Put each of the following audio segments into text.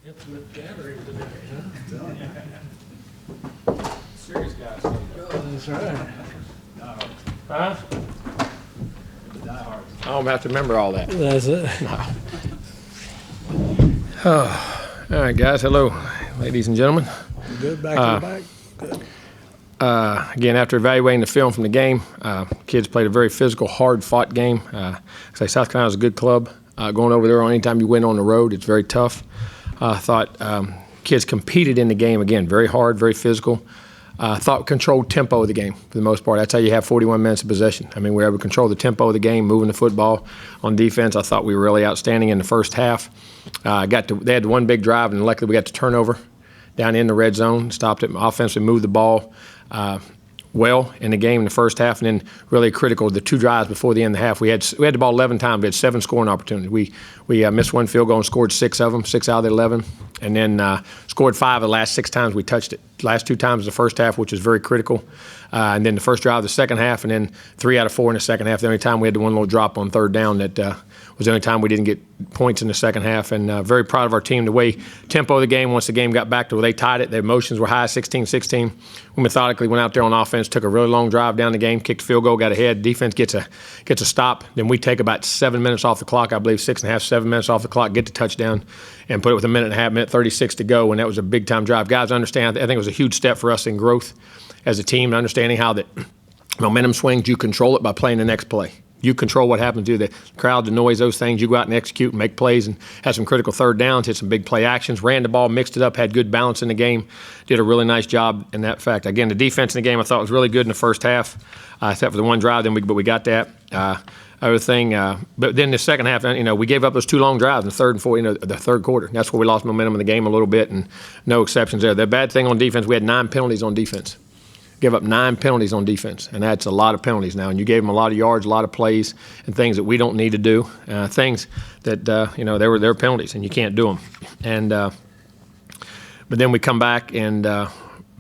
Intimate gathering today, huh? Serious guys. That's right. Huh? The diehards. I don't have to remember all that. That's it. Oh. All right, guys. Hello, ladies and gentlemen. Good back to the back. Good. Again, after evaluating the film from the game, kids played a very physical, hard-fought game. Say South Carolina's a good club. Going over there, anytime you win on the road, it's very tough. I thought kids competed in the game, again, very hard, very physical. Thought controlled tempo of the game for the most part. That's how you have 41 minutes of possession. I mean, we were able to control the tempo of the game, moving the football. On defense, I thought we were really outstanding in the first half. They had one big drive, and luckily we got to turnover down in the red zone, stopped it, offensively moved the ball well in the game in the first half, and then really critical, the two drives before the end of the half. We had the ball 11 times. We had 7 scoring opportunities. We missed one field goal and scored 6 of them, 6 out of the 11, and then scored 5 of the last 6 times we touched it. Last 2 times in the first half, which was very critical. And then the first drive of the second half, and then 3 out of 4 in the second half. The only time we had the one little drop on third down that was the only time we didn't get points in the second half. And very proud of our team, the way tempo of the game, once the game got back to where they tied it, their emotions were high, 16-16. We methodically went out there on offense, took a really long drive down the game, kicked a field goal, got ahead. Defense gets a stop. Then we take about 7 minutes off the clock, I believe 6.5, 7 minutes off the clock, get the touchdown, and put it with a minute and a half, minute 36 to go, and that was a big-time drive. Guys, understand, I think it was a huge step for us in growth as a team, and understanding how that momentum swings, you control it by playing the next play. You control what happens to the crowd, the noise, those things. You go out and execute and make plays and had some critical third downs, hit some big play actions, ran the ball, mixed it up, had good balance in the game, did a really nice job in that fact. Again, the defense in the game I thought was really good in the first half, except for the one drive, but we got that. Other thing, but then the second half, we gave up those 2 long drives in the third and fourth, the third quarter. That's where we lost momentum in the game a little bit, and no exceptions there. The bad thing on defense, we had 9 penalties on defense. Give up 9 penalties on defense, and that's a lot of penalties now. And you gave them a lot of yards, a lot of plays, and things that we don't need to do. Things that they were penalties, and you can't do them. And but then we come back and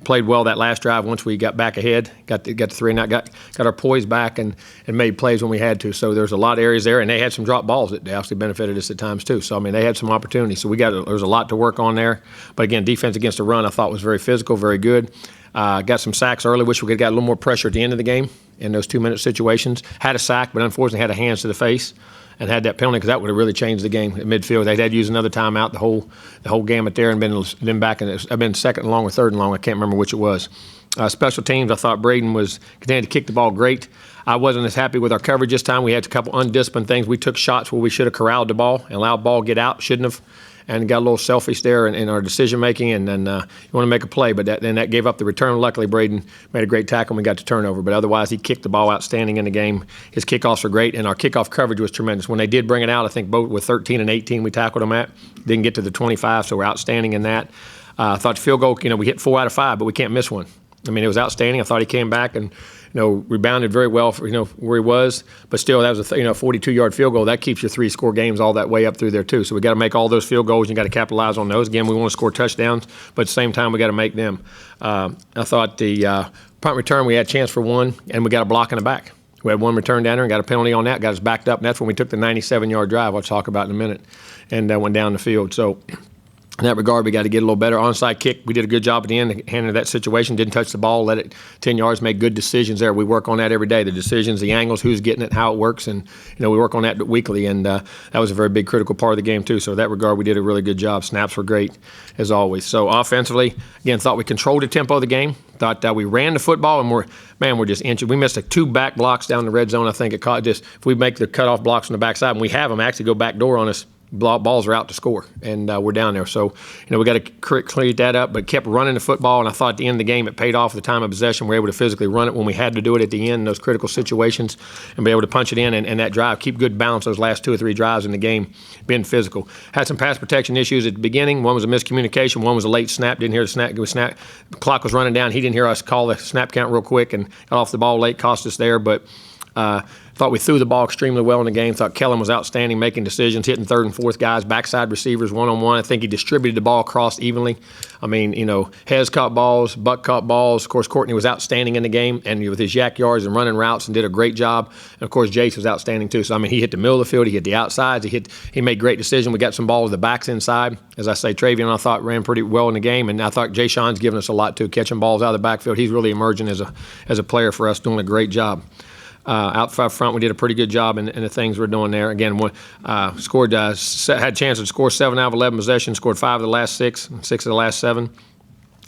played well that last drive. Once we got back ahead, got the 3 and out, got our poise back, and made plays when we had to. So there's a lot of areas there, and they had some drop balls that actually benefited us at times too. So I mean, they had some opportunities. So there was a lot to work on there. But again, defense against the run, I thought was very physical, very good. Got some sacks early. Wish we could have got a little more pressure at the end of the game in those 2-minute situations. Had a sack, but unfortunately had a hands to the face and had that penalty, because that would have really changed the game at midfield. They'd had to use another timeout the whole gamut there, and been back in. I've been second and long or third and long. I can't remember which it was. Special teams, I thought Braden continued to kick the ball great. I wasn't as happy with our coverage this time. We had a couple undisciplined things. We took shots where we should have corralled the ball and allowed the ball to get out. Shouldn't have. And got a little selfish there in our decision-making, and then you want to make a play, but then that gave up the return. Luckily, Braden made a great tackle and we got the turnover, but otherwise he kicked the ball outstanding in the game. His kickoffs were great, and our kickoff coverage was tremendous. When they did bring it out, I think both with 13 and 18 we tackled them at. Didn't get to the 25, so we're outstanding in that. I thought the field goal, we hit 4 out of 5, but we can't miss one. I mean, it was outstanding. I thought he came back and rebounded very well for, where he was, but still that was a 42-yard field goal. That keeps your 3-score games all that way up through there too. So we got to make all those field goals. You got to capitalize on those. Again, we want to score touchdowns, but at the same time we got to make them. I thought the punt return, we had a chance for one, and we got a block in the back. We had one return down there and got a penalty on that, got us backed up, and that's when we took the 97-yard drive I'll talk about in a minute, and went down the field. So in that regard, we got to get a little better. Onside kick, we did a good job at the end, handling that situation, didn't touch the ball, let it 10 yards, make good decisions there. We work on that every day, the decisions, the angles, who's getting it, how it works, and we work on that weekly, and that was a very big critical part of the game too. So in that regard, we did a really good job. Snaps were great, as always. So offensively, again, thought we controlled the tempo of the game. Thought we ran the football, and we're just inching. We missed 2 back blocks down the red zone. I think it caught just, if we make the cutoff blocks on the backside, and we have them actually go back door on us, balls are out to score, and we're down there. So, we got to clean that up, but kept running the football, and I thought at the end of the game it paid off at the time of possession. We were able to physically run it when we had to do it at the end in those critical situations and be able to punch it in, and that drive, keep good balance those last 2 or 3 drives in the game, being physical. Had some pass protection issues at the beginning. One was a miscommunication. One was a late snap. Didn't hear the snap. The clock was running down. He didn't hear us call the snap count real quick and got off the ball late, cost us there, but Thought we threw the ball extremely well in the game. Thought Kellen was outstanding, making decisions, hitting third and fourth guys, backside receivers, one-on-one. I think he distributed the ball across evenly. I mean, Hez caught balls, Buck caught balls. Of course, Courtney was outstanding in the game, and with his yak yards and running routes, and did a great job. And of course, Jace was outstanding too. So I mean, he hit the middle of the field, he hit the outsides, he made great decisions. We got some ball with the backs inside. As I say, Travion, I thought, ran pretty well in the game, and I thought Jay Sean's given us a lot too, catching balls out of the backfield. He's really emerging as a player for us, doing a great job. Out front, we did a pretty good job in the things we're doing there. Again, had a chance to score 7 out of 11 possessions, scored 5 of the last 6, 6 of the last 7.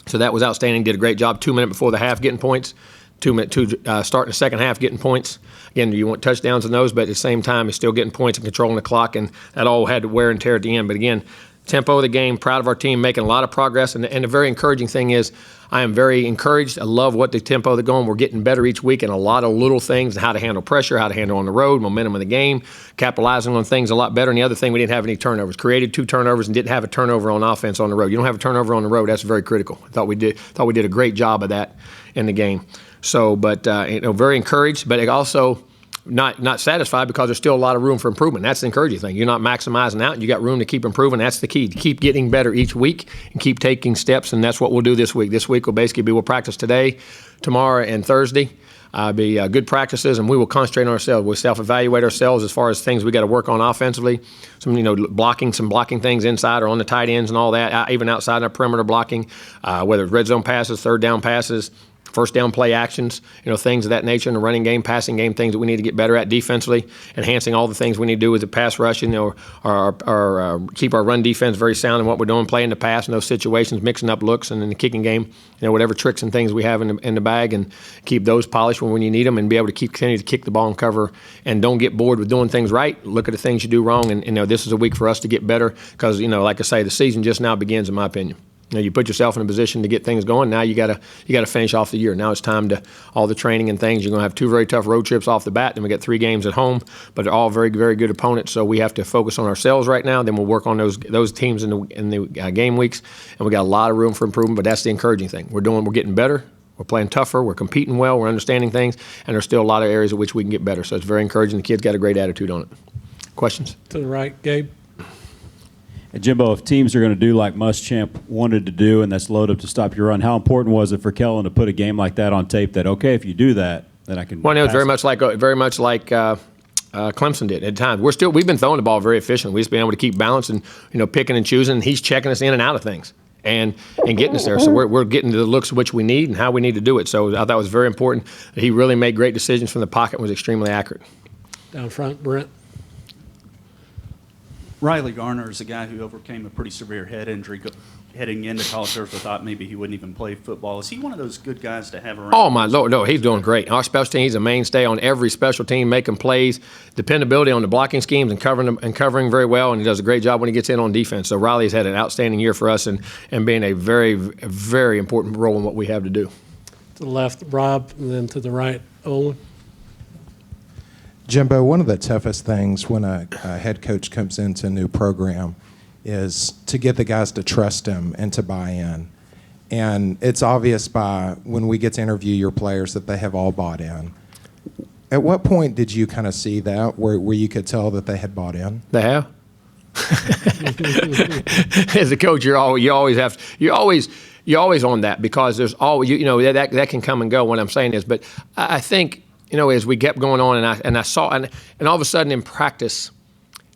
So that was outstanding. Did a great job. 2 minutes before the half getting points. Starting the second half getting points. Again, you want touchdowns in those, but at the same time, he's still getting points and controlling the clock, and that all had to wear and tear at the end. But again, tempo of the game, proud of our team, making a lot of progress. And the very encouraging thing is I am very encouraged. I love what the tempo they're going. We're getting better each week in a lot of little things, how to handle pressure, how to handle on the road, momentum of the game, capitalizing on things a lot better. And the other thing, we didn't have any turnovers. Created 2 turnovers and didn't have a turnover on offense on the road. You don't have a turnover on the road. That's very critical. I thought we did a great job of that in the game. So, but very encouraged, but also not satisfied because there's still a lot of room for improvement. That's the encouraging thing. You're not maximizing out, and you got room to keep improving. That's the key, to keep getting better each week and keep taking steps, and that's what we'll do this week. This week will basically be, we'll practice today, tomorrow, and Thursday. Be good practices, and we will concentrate on ourselves. We'll self-evaluate ourselves as far as things we got to work on offensively. Some blocking things inside or on the tight ends and all that, even outside our perimeter blocking, whether it's red zone passes, third down passes, first down play actions, things of that nature in the running game, passing game, things that we need to get better at defensively, enhancing all the things we need to do with the pass rushing, or keep our run defense very sound in what we're doing, playing the pass in those situations, mixing up looks, and in the kicking game, whatever tricks and things we have in the bag, and keep those polished when you need them, and be able to continue to kick the ball and cover, and don't get bored with doing things right. Look at the things you do wrong, and this is a week for us to get better because, like I say, the season just now begins, in my opinion. You put yourself in a position to get things going. Now you got to finish off the year. Now it's time to all the training and things. You're going to have 2 very tough road trips off the bat. Then we got 3 games at home, but they're all very, very good opponents. So we have to focus on ourselves right now. Then we'll work on those teams in the game weeks, and we got a lot of room for improvement. But that's the encouraging thing. We're getting better. We're playing tougher. We're competing well. We're understanding things, and there's still a lot of areas in which we can get better. So it's very encouraging. The kids got a great attitude on it. Questions? To the right, Gabe. And Jimbo, if teams are going to do like Muschamp wanted to do, and that's load up to stop your run, how important was it for Kellen to put a game like that on tape? That if you do that, then I can. Well, it was very much like Clemson did at times. We've been throwing the ball very efficiently. We've just been able to keep balance and picking and choosing. And he's checking us in and out of things and getting us there. So we're getting to the looks which we need and how we need to do it. So I thought it was very important that he really made great decisions from the pocket and was extremely accurate. Down front, Brent. Riley Garner is a guy who overcame a pretty severe head injury heading into college. I thought maybe he wouldn't even play football. Is he one of those good guys to have around? Oh, my Lord, no, he's doing great. Our special team, he's a mainstay on every special team, making plays, dependability on the blocking schemes and covering very well, and he does a great job when he gets in on defense. So Riley's had an outstanding year for us and being a very, very important role in what we have to do. To the left, Rob, and then to the right, Owen. Jimbo, one of the toughest things when a head coach comes into a new program is to get the guys to trust him and to buy in. And it's obvious by when we get to interview your players that they have all bought in. At what point did you kind of see that where you could tell that they had bought in? They have. As a coach, you're always on that because there's always that can come and go. What I'm saying is, but I think as we kept going on and I saw and all of a sudden in practice,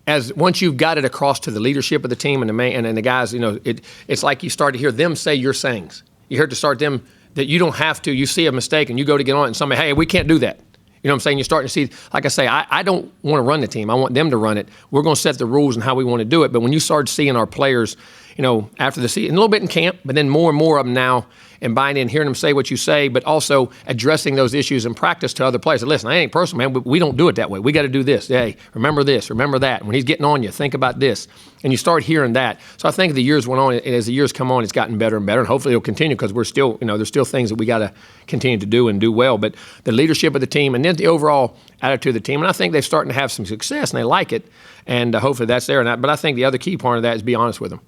as once you've got it across to the leadership of the team and the guys, it's like you start to hear them say your sayings. You heard to start them that you don't have to. You see a mistake and you go to get on it and somebody, hey, we can't do that. You know what I'm saying? You're starting to see, like I say, I don't want to run the team. I want them to run it. We're going to set the rules and how we want to do it. But when you start seeing our players, after the season, a little bit in camp, but then more and more of them now, and buying in, hearing them say what you say, but also addressing those issues in practice to other players. Listen, I ain't personal, man. We don't do it that way. We got to do this. Hey, remember this, remember that. When he's getting on you, think about this. And you start hearing that. So I think as the years went on, as the years come on, it's gotten better and better. And hopefully it'll continue because we're still, there's still things that we got to continue to do and do well. But the leadership of the team and then the overall attitude of the team, and I think they're starting to have some success and they like it. And hopefully that's there. But I think the other key part of that is be honest with them.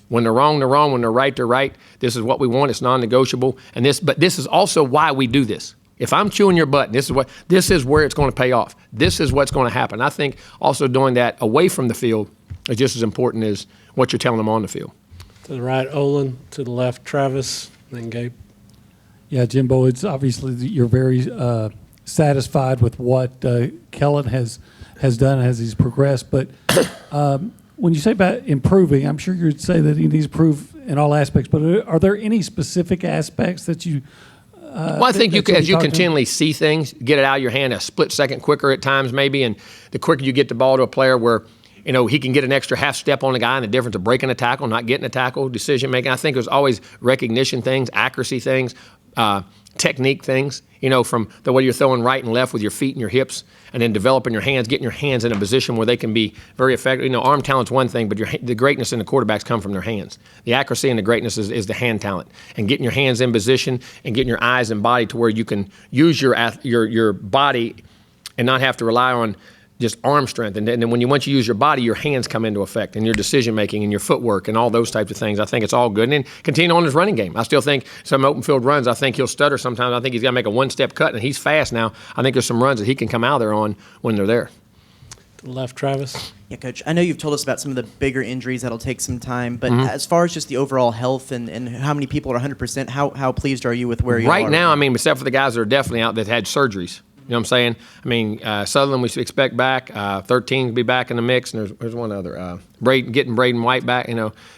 When they're wrong, they're wrong. When they're right, they're right. This is what we want. It's non-negotiable. But this is also why we do this. If I'm chewing your butt, this is where it's going to pay off. This is what's going to happen. I think also doing that away from the field is just as important as what you're telling them on the field. To the right, Olin. To the left, Travis. Then Gabe. Yeah, Jimbo, it's obviously that you're very satisfied with what Kellen has done as he's progressed. But when you say about improving, I'm sure you'd say that he needs to improve in all aspects. But are there any specific aspects that you well, I think as you continually see things, get it out of your hand a split second quicker at times maybe, and the quicker you get the ball to a player where he can get an extra half step on the guy, and the difference of breaking a tackle, not getting a tackle, decision making. I think there's always recognition things, accuracy things, technique things, from the way you're throwing right and left with your feet and your hips, and then developing your hands, getting your hands in a position where they can be very effective. Arm talent's one thing, but the greatness in the quarterbacks come from their hands. The accuracy and the greatness is the hand talent, and getting your hands in position and getting your eyes and body to where you can use your body and not have to rely on just arm strength. And then once you use your body, your hands come into effect, and your decision making and your footwork and all those types of things. I think it's all good. And then continue on his running game. I still think some open field runs, I think he'll stutter sometimes. I think he's got to make a one-step cut, and he's fast now. I think there's some runs that he can come out there on when they're there. To the left, Travis. Yeah, Coach, I know you've told us about some of the bigger injuries that'll take some time, but as far as just the overall health and how many people are 100%, how pleased are you with where you are? Right now, except for the guys that are definitely out that had surgeries. You know what I'm saying? Sutherland we should expect back. 13 will be back in the mix, and there's one other. Getting Braden White back,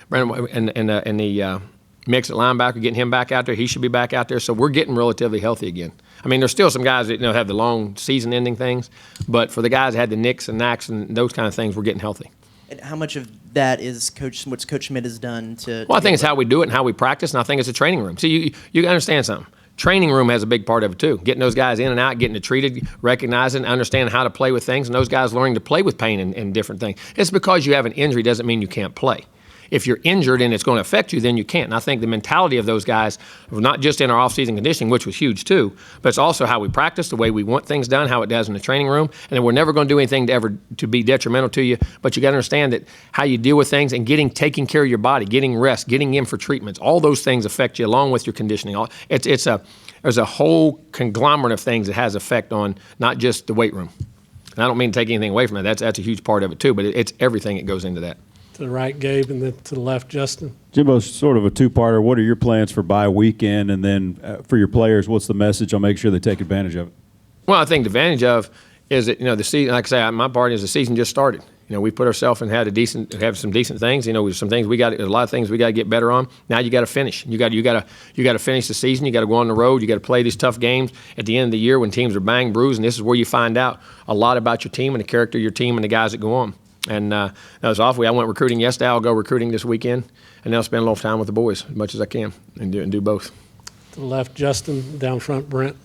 Brandon and the mix at linebacker, getting him back out there. He should be back out there. So we're getting relatively healthy again. There's still some guys that have the long season-ending things, but for the guys that had the nicks and knacks and those kind of things, we're getting healthy. And how much of that is what Coach Schmidt has done to? Well, I think it's how we do it and how we practice, and I think it's a training room. See, you understand something. Training room has a big part of it too. Getting those guys in and out, getting it treated, recognizing, understanding how to play with things, and those guys learning to play with pain and different things. It's because you have an injury doesn't mean you can't play. If you're injured and it's going to affect you, then you can't. And I think the mentality of those guys, not just in our off-season conditioning, which was huge too, but it's also how we practice, the way we want things done, how it does in the training room. And then we're never going to do anything to be detrimental to you. But you got to understand that how you deal with things and taking care of your body, getting rest, getting in for treatments, all those things affect you along with your conditioning. There's a whole conglomerate of things that has effect on not just the weight room. And I don't mean to take anything away from that. That's a huge part of it too, but it's everything that goes into that. To the right, Gabe, and then to the left, Justin. Jimbo's sort of a two-parter. What are your plans for bye weekend? And then for your players, what's the message? I'll make sure they take advantage of it. Well, I think the advantage of is that, the season, like I say, my part is the season just started. We put ourselves and have some decent things. There's some things there's a lot of things we got to get better on. Now you got to finish. You got to finish the season. You got to go on the road. You got to play these tough games at the end of the year when teams are bang bruised, and this is where you find out a lot about your team and the character of your team and the guys that go on. And that was awful. I went recruiting yesterday. I'll go recruiting this weekend, and I'll spend a little time with the boys as much as I can and do both. To the left, Justin. Down front, Brent.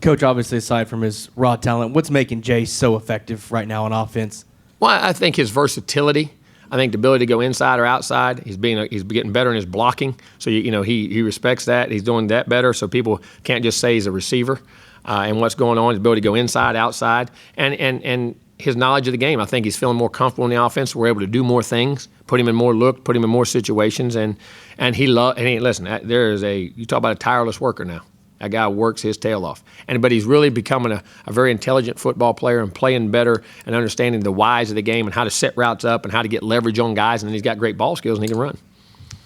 Coach, obviously, aside from his raw talent, what's making Jace so effective right now on offense? Well, I think his versatility. I think the ability to go inside or outside. He's getting better in his blocking. So he respects that. He's doing that better. So people can't just say he's a receiver. And what's going on, his ability to go inside, outside, and his knowledge of the game. I think he's feeling more comfortable in the offense. We're able to do more things, put him in more look, put him in more situations, and listen. You talk about a tireless worker now. That guy works his tail off. But he's really becoming a very intelligent football player and playing better and understanding the whys of the game and how to set routes up and how to get leverage on guys. And then he's got great ball skills and he can run.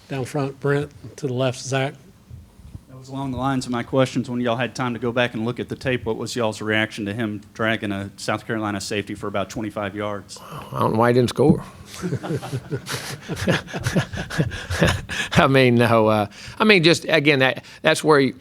Down front, Brent. To the left, Zach. That was along the lines of my questions when y'all had time to go back and look at the tape. What was y'all's reaction to him dragging a South Carolina safety for about 25 yards? I don't know why he didn't score. Just again, that's where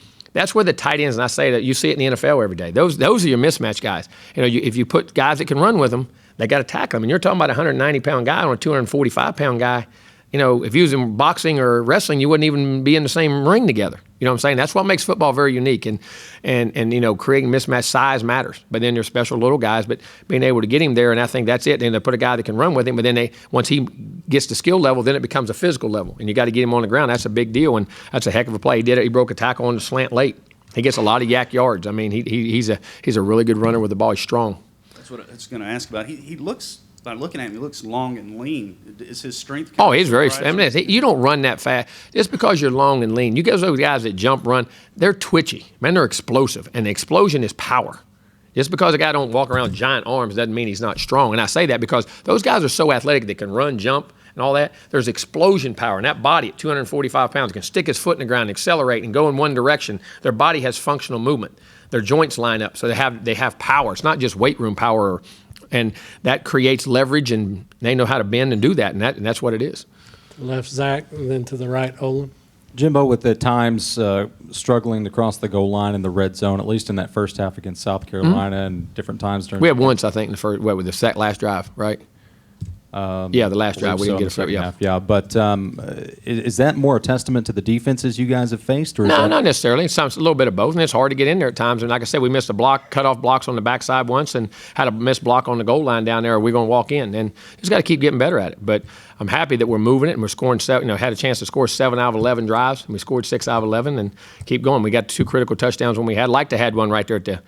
the tight ends, and I say that you see it in the NFL every day. Those are your mismatch guys. If you put guys that can run with them, they got to tackle them. And you're talking about a 190-pound guy on a 245-pound guy. If you was in boxing or wrestling, you wouldn't even be in the same ring together. You know what I'm saying? That's what makes football very unique. And creating mismatch size matters. But then there's special little guys, but being able to get him there, and I think that's it. And they put a guy that can run with him, but then once he gets to skill level, then it becomes a physical level. And you got to get him on the ground. That's a big deal, and that's a heck of a play. He did it. He broke a tackle on the slant late. He gets a lot of yak yards. He's a really good runner with the ball. He's strong. That's what I was going to ask about. He looks By looking at him, he looks long and lean. Is his strength? Oh, he's very. surprising? I mean, you don't run that fast just because you're long and lean. You guys, those guys that jump, run, they're twitchy. Man, they're explosive, and the explosion is power. Just because a guy don't walk around with giant arms doesn't mean he's not strong. And I say that because those guys are so athletic they can run, jump, and all that. There's explosion power, and that body at 245 pounds can stick his foot in the ground, accelerate, and go in one direction. Their body has functional movement. Their joints line up, so they have power. It's not just weight room power. And that creates leverage, and they know how to bend and do that, and that's what it is. Left Zach, and then to the right, Olin. Jimbo, with the times struggling to cross the goal line in the red zone, at least in that first half against South Carolina, and different times during. We had once, I think, in the first, with the last drive, right? Yeah, the last drive we didn't get a second yeah. half, yeah. But is that more a testament to the defenses you guys have faced, or is No, that not necessarily. It's a little bit of both, and it's hard to get in there at times. And like I said, we missed a block, cut off blocks on the backside once, and had a missed block on the goal line down there. We're going to walk in, and just got to keep getting better at it. But I'm happy that we're moving it, and we're scoring. Had a chance to score 7 out of 11 drives, and we scored 6 out of 11, and keep going. We got 2 critical touchdowns when we had. Like to had one right there at the.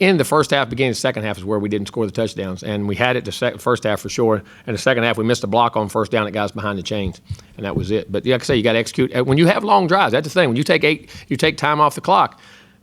In the first half, beginning of the second half is where we didn't score the touchdowns. And we had it the first half for sure. And the second half, we missed a block on first down that got us behind the chains. And that was it. But like I say, you got to execute. When you have long drives, that's the thing. When you take time off the clock.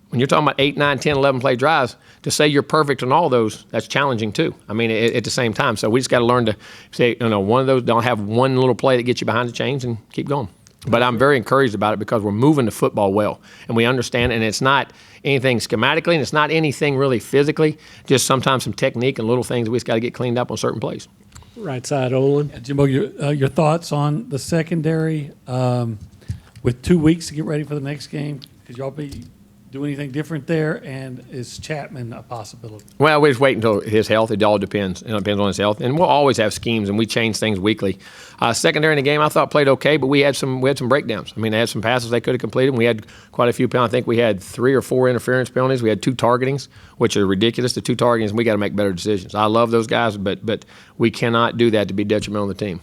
When you're talking about 8, 9, 10, 11 play drives, to say you're perfect on all those, that's challenging too. I mean, at the same time. So we just got to learn to say, one of those, don't have one little play that gets you behind the chains and keep going. But I'm very encouraged about it because we're moving the football well. And we understand, and it's not anything schematically, and it's not anything really physically, just sometimes some technique and little things we just got to get cleaned up on certain plays. Right side, Olin. Jimbo, your thoughts on the secondary with 2 weeks to get ready for the next game? Could y'all do anything different there? And is Chapman a possibility? Well, we just wait until his health. It all depends. It depends on his health. And we'll always have schemes, and we change things weekly. Secondary in the game, I thought played okay, but we had some breakdowns. I mean, they had some passes they could have completed. And we had quite a few penalties. I think we had 3 or 4 interference penalties. We had 2 targetings, which are ridiculous. The 2 targetings, we got to make better decisions. I love those guys, but we cannot do that to be detrimental to the team.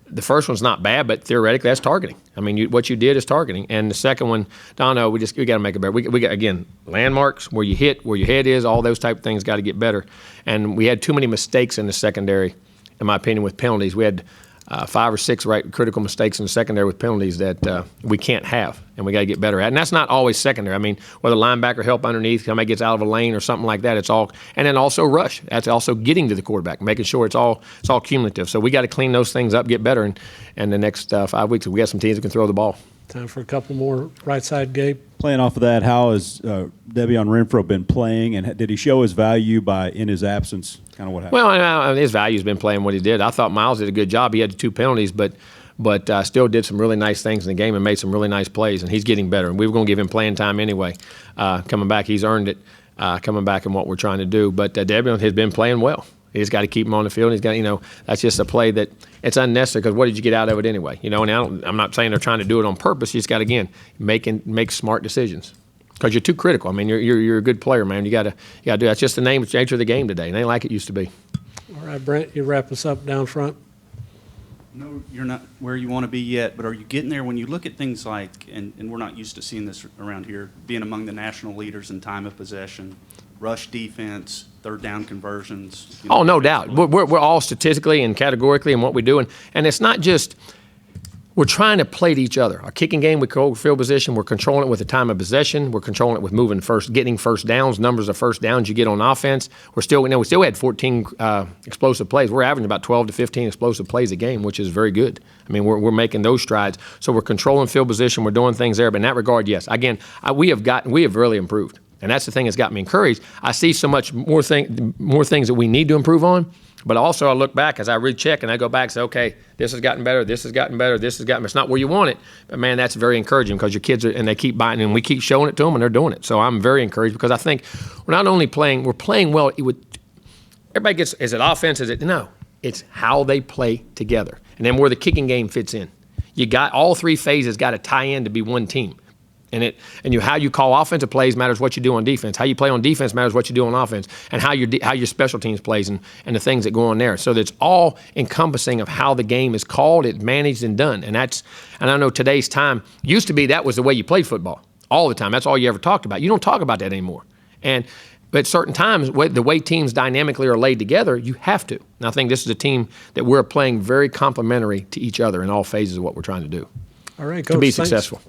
The first one's not bad, but theoretically that's targeting. I mean, what you did is targeting. And the second one, Dono, we got to make it better. We got, again, landmarks, where you hit, where your head is, all those type of things got to get better. And we had too many mistakes in the secondary, in my opinion, with penalties. We had 5 or 6 critical mistakes in the secondary with penalties that we can't have, and we got to get better at. And that's not always secondary. I mean, whether linebacker help underneath, somebody gets out of a lane or something like that, it's all. And then also rush. That's also getting to the quarterback, making sure it's all cumulative. So we got to clean those things up, get better, and the next 5 weeks we got some teams that can throw the ball. Time for a couple more. Right side, Gabe. Playing off of that, how has Devion Renfro been playing, and did he show his value in his absence? Kind of what happened? Well, his value's been playing what he did. I thought Miles did a good job. He had the 2 penalties, but still did some really nice things in the game and made some really nice plays, and he's getting better. And we were going to give him playing time anyway. Coming back, he's earned it. Coming back and what we're trying to do. But Devion has been playing well. You just got to keep him on the field. He's got, that's just a play that it's unnecessary because what did you get out of it anyway? And I'm not saying they're trying to do it on purpose. You just got to, again, make smart decisions because you're too critical. I mean, you're a good player, man. You got to do that's just the nature of the game today. It ain't like it used to be. All right, Brent, you wrap us up down front. No, you're not where you want to be yet, but are you getting there? When you look at things like, and we're not used to seeing this around here, being among the national leaders in time of possession, rush defense, third down conversions. Oh, no doubt. We're all statistically and categorically in what we do. And it's not just we're trying to play to each other. Our kicking game, we control field position. We're controlling it with the time of possession. We're controlling it with getting first downs, numbers of first downs you get on offense. We still had 14 explosive plays. We're averaging about 12 to 15 explosive plays a game, which is very good. I mean, we're making those strides. So we're controlling field position. We're doing things there. But in that regard, yes. Again, we have really improved. And that's the thing that's got me encouraged. I see so much more things that we need to improve on. But also I look back as I recheck and I go back and say, okay, this has gotten better, this has gotten better, this has gotten better. It's not where you want it, but man, that's very encouraging because your kids and they keep buying and we keep showing it to them and they're doing it. So I'm very encouraged because I think we're not only we're playing well. Everybody gets, is it offense? No, it's how they play together. And then where the kicking game fits in. You got all 3 phases got to tie in to be one team. How you call offensive plays matters what you do on defense. How you play on defense matters what you do on offense, and how your special teams plays and the things that go on there. So that's all encompassing of how the game is called, it's managed, and done. And I know today's time used to be that was the way you played football all the time. That's all you ever talked about. You don't talk about that anymore. And But at certain times, the way teams dynamically are laid together, you have to. And I think this is a team that we're playing very complementary to each other in all phases of what we're trying to do All right, to Coach. be thanks. successful.